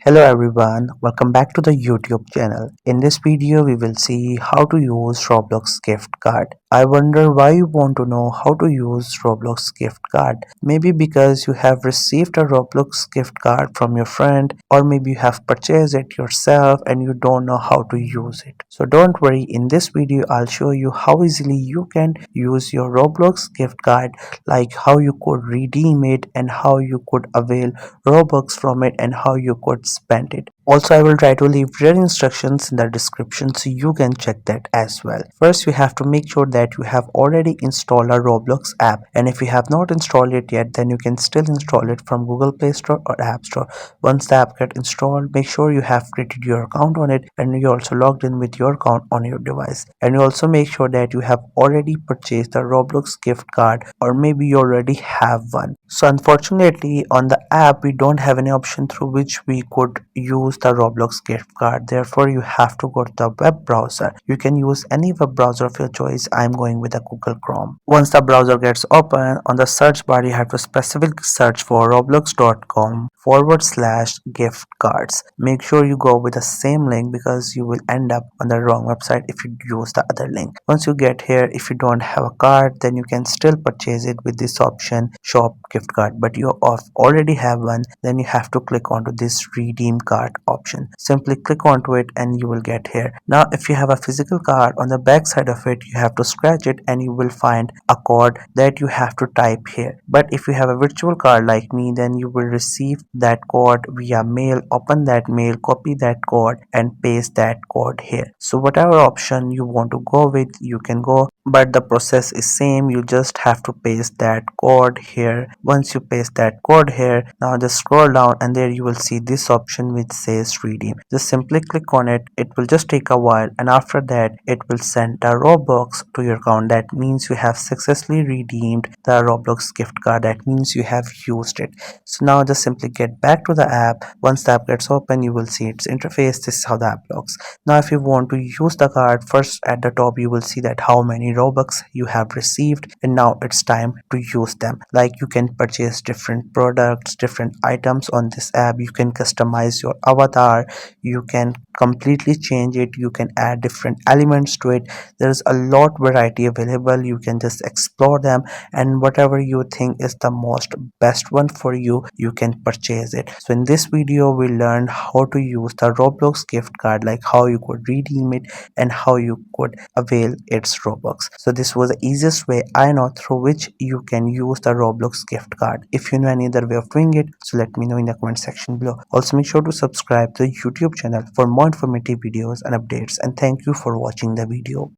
Hello everyone, welcome back to the YouTube channel. In this video, we will see how to use Roblox gift card. I wonder why you want to know how to use Roblox gift card. Maybe because you have received a Roblox gift card from your friend, or maybe you have purchased it yourself and you don't know how to use it. So don't worry, in this video, I'll show you how easily you can use your Roblox gift card, like how you could redeem it and how you could avail Robux from it and how you could spend it. Also, I will try to leave real instructions in the description so you can check that as well. First, you have to make sure that you have already installed a Roblox app, and if you have not installed it yet, then you can still install it from Google Play Store or App Store. Once the app gets installed, make sure you have created your account on it and you also logged in with your account on your device. And you also make sure that you have already purchased the Roblox gift card, or maybe you already have one. So unfortunately, on the app we don't have any option through which we could use the Roblox gift card. Therefore, you have to go to the web browser. You can use any web browser of your choice. I'm going with the Google Chrome. Once the browser gets open, on the search bar you have to specifically search for roblox.com/gift cards. Make sure you go with the same link because you will end up on the wrong website if you use the other link. Once you get here, if you don't have a card, then you can still purchase it with this option, shop gift card. But you already have one, then you have to click onto this redeem card option. Simply click onto it and you will get here. Now if you have a physical card, on the back side of it you have to scratch it and you will find a code that you have to type here. But if you have a virtual card like me, then you will receive that code via mail. Open that mail, copy that code and paste that code here. So whatever option you want to go with, you can go, but the process is same. You just have to paste that code here. Once you paste that code here, now just scroll down and there you will see this option which says redeem. Just simply click on it. It will just take a while and after that it will send a Roblox to your account. That means you have successfully redeemed the Roblox gift card. That means you have used it. So now just simply get back to the app. Once the app gets open, you will see its interface. This is how the app looks. Now if you want to use the card, first at the top you will see that how many Robux you have received, and now it's time to use them. Like you can purchase different products, different items on this app. You can customize your avatar, you can completely change it, you can add different elements to it. There's a lot variety available. You can just explore them and whatever you think is the most best one for you, you can purchase it. So in this video we learned how to use the Roblox gift card, like how you could redeem it and how you could avail its Robux. So this was the easiest way I know through which you can use the Roblox gift card. If you know any other way of doing it, so let me know in the comment section below. Also make sure to subscribe to the YouTube channel for more informative videos and updates, and thank you for watching the video.